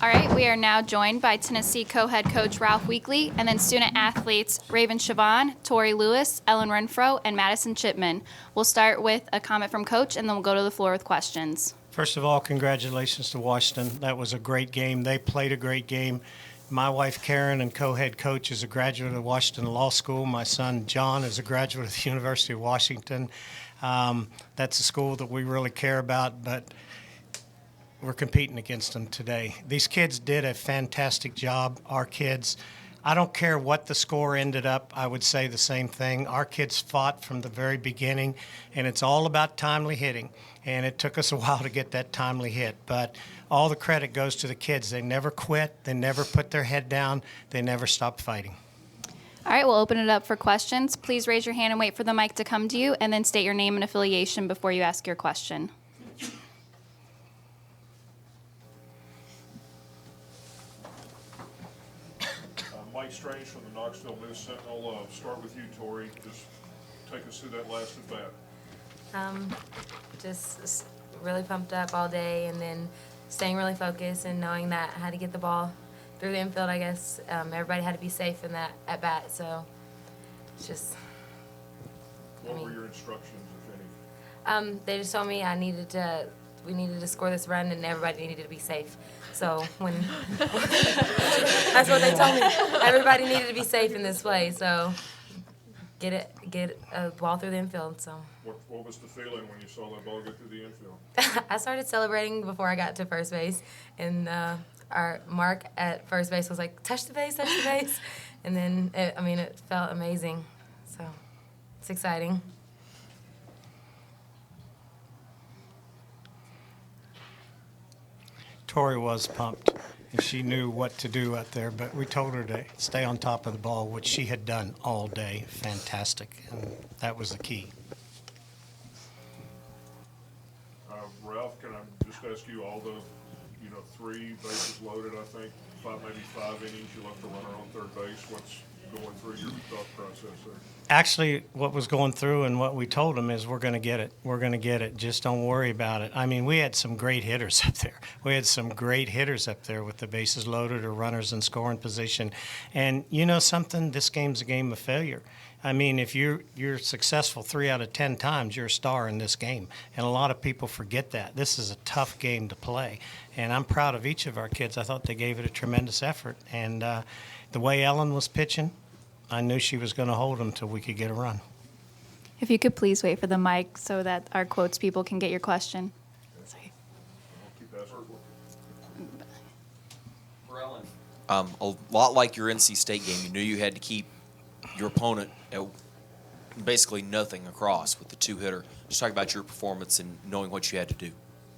All right, we are now joined by Tennessee co-head coach Ralph Weekly and then student athletes Raven Siobhan, Tori Lewis, Ellen Renfro, and Madison Chipman. We'll start with a comment from Coach, and then we'll go to the floor with questions. First of all, congratulations to Washington. That was a great game. They played a great game. My wife, Karen, and co-head coach is a graduate of Washington Law School. My son, John, is a graduate of the University of Washington. That's a school that we really care about, but we're competing against them today. These kids did a fantastic job. Our kids, I don't care what the score ended up, I would say the same thing. Our kids fought from the very beginning, and it's all about timely hitting. And it took us a while to get that timely hit, but all the credit goes to the kids. They never quit. They never put their head down. They never stopped fighting. All right, we'll open it up for questions. Please raise your hand and wait for the mic to come to you, and then state your name and affiliation before you ask your question. Mike Strange from the Knoxville News Sentinel. Start with you, Tori. Just take us through that last at bat. Just really pumped up all day, and then staying really focused and knowing that I had to get the ball through the infield. I guess everybody had to be safe in that at bat, so it's just. What were your instructions, if any? They just told me we needed to score this run, and everybody needed to be safe. So when that's what they told me, everybody needed to be safe in this play. So get a ball through the infield. So. What was the feeling when you saw that ball get through the infield? I started celebrating before I got to first base, and our Mark at first base was like, touch the base, and then it felt amazing. So it's exciting. Tori was pumped, and she knew what to do out there, but we told her to stay on top of the ball, which she had done all day. Fantastic, and that was the key. Ralph, can I just ask you, all the 3 bases loaded, I think, maybe 5 innings, you left a runner on third base. What's going through your thought process there? Actually, what was going through and what we told them is we're going to get it. We're going to get it. Just don't worry about it. I mean, we had some great hitters up there. We had some great hitters up there with the bases loaded or runners in scoring position. And you know something? This game's a game of failure. I mean, if you're successful 3 out of 10 times, you're a star in this game. And a lot of people forget that. This is a tough game to play. And I'm proud of each of our kids. I thought they gave it a tremendous effort. And the way Ellen was pitching, I knew she was going to hold them until we could get a run. If you could please wait for the mic so that our quotes people can get your question. Sorry. For Ellen, a lot like your NC State game, you knew you had to keep your opponent at basically nothing across with the 2-hitter. Just talk about your performance and knowing what you had to do.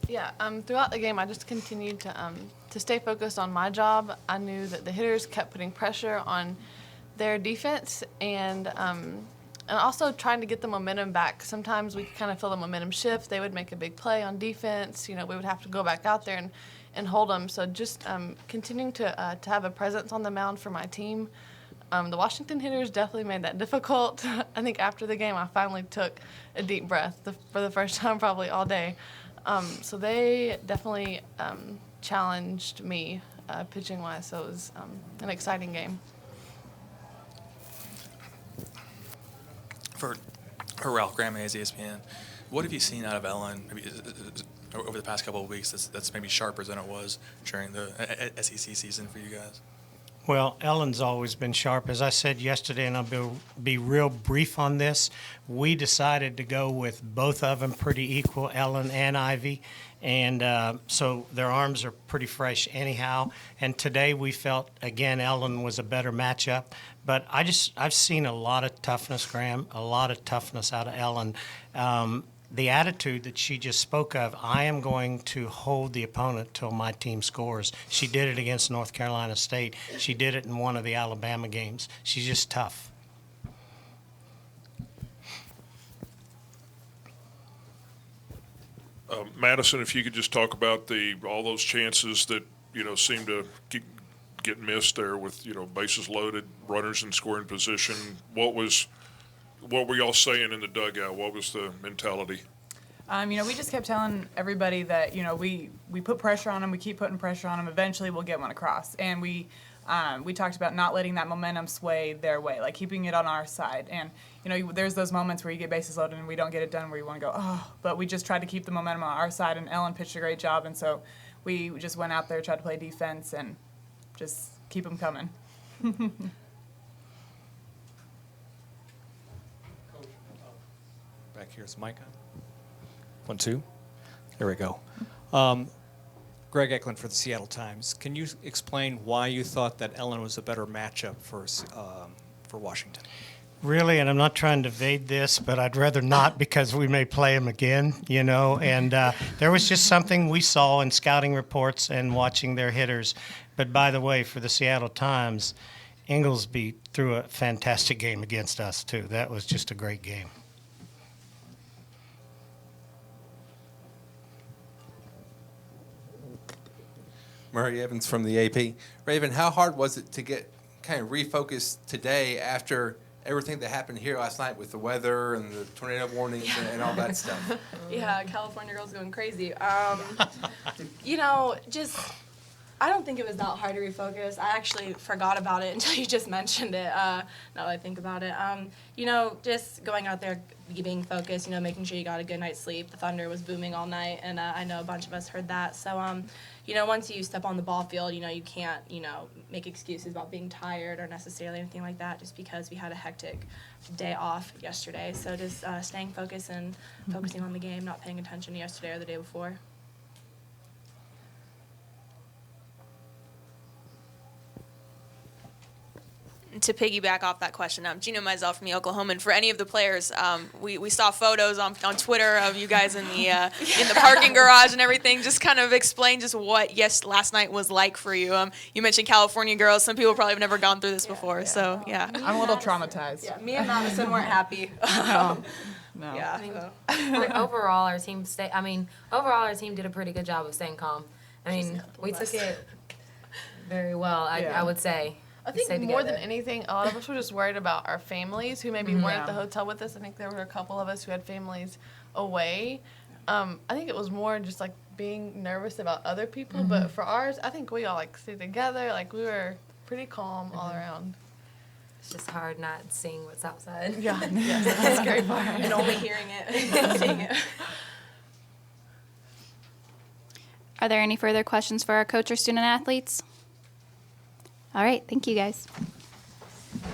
Yeah, throughout the game, I just continued to stay focused on my job. I knew that the hitters kept putting pressure on their defense, and also trying to get the momentum back. Sometimes we could kind of feel the momentum shift. They would make a big play on defense. We would have to go back out there and hold them. So just continuing to have a presence on the mound for my team. The Washington hitters definitely made that difficult. I think after the game, I finally took a deep breath for the first time probably all day. So they definitely challenged me pitching-wise, so it was an exciting game. For Ralph Graham, ESPN, what have you seen out of Ellen maybe over the past couple of weeks that's maybe sharper than it was during the SEC season for you guys? Well, Ellen's always been sharp. As I said yesterday, and I'll be real brief on this, we decided to go with both of them pretty equal, Ellen and Ivy. And so their arms are pretty fresh anyhow. And today we felt, again, Ellen was a better matchup. But I've seen a lot of toughness, Graham, a lot of toughness out of Ellen. The attitude that she just spoke of, I am going to hold the opponent till my team scores. She did it against North Carolina State. She did it in one of the Alabama games. She's just tough. Madison, if you could just talk about all those chances that seem to get missed there with bases loaded, runners in scoring position. What were y'all saying in the dugout? What was the mentality? We just kept telling everybody that, we put pressure on them, we keep putting pressure on them, eventually we'll get one across. And we talked about not letting that momentum sway their way, like keeping it on our side. And, there's those moments where you get bases loaded and we don't get it done where you want to go, oh, but we just tried to keep the momentum on our side, and Ellen pitched a great job. And so we just went out there, tried to play defense, and just keep them coming. Back here's the mic on. 1, 2. There we go. Greg Eklund for the Seattle Times. Can you explain why you thought that Ellen was a better matchup for Washington? Really, and I'm not trying to evade this, but I'd rather not because we may play them again, And there was just something we saw in scouting reports and watching their hitters. But by the way, for the Seattle Times, Inglesby threw a fantastic game against us, too. That was just a great game. Murray Evans from the AP. Raven, how hard was it to get kind of refocused today after everything that happened here last night with the weather and the tornado warnings and all that stuff? Yeah, California girls going crazy. I don't think it was that hard to refocus. I actually forgot about it until you just mentioned it, now that I think about it. Just going out there, being focused, making sure you got a good night's sleep. The thunder was booming all night, and I know a bunch of us heard that. So, once you step on the ball field, you can't, make excuses about being tired or necessarily anything like that, just because we had a hectic day off yesterday. So just staying focused and focusing on the game, not paying attention yesterday or the day before. To piggyback off that question, Gina Mizell from the Oklahoman. For any of the players, we saw photos on Twitter of you guys in the parking garage and everything. Just kind of explain just what last night was like for you. You mentioned California girls. Some people probably have never gone through this before. Yeah. So yeah, I'm a little traumatized. Yeah, me and Madison weren't happy. No. Yeah. Overall, our team did a pretty good job of staying calm. We took it very well. I would say. I think more than anything, a lot of us were just worried about our families who maybe weren't at the hotel with us. I think there were a couple of us who had families away. I think it was more just like being nervous about other people. But for ours, I think we all stayed together. We were pretty calm all around. It's just hard not seeing what's outside. Yeah, that's a great part. And only hearing it, seeing it. Are there any further questions for our coach or student athletes? All right, thank you guys.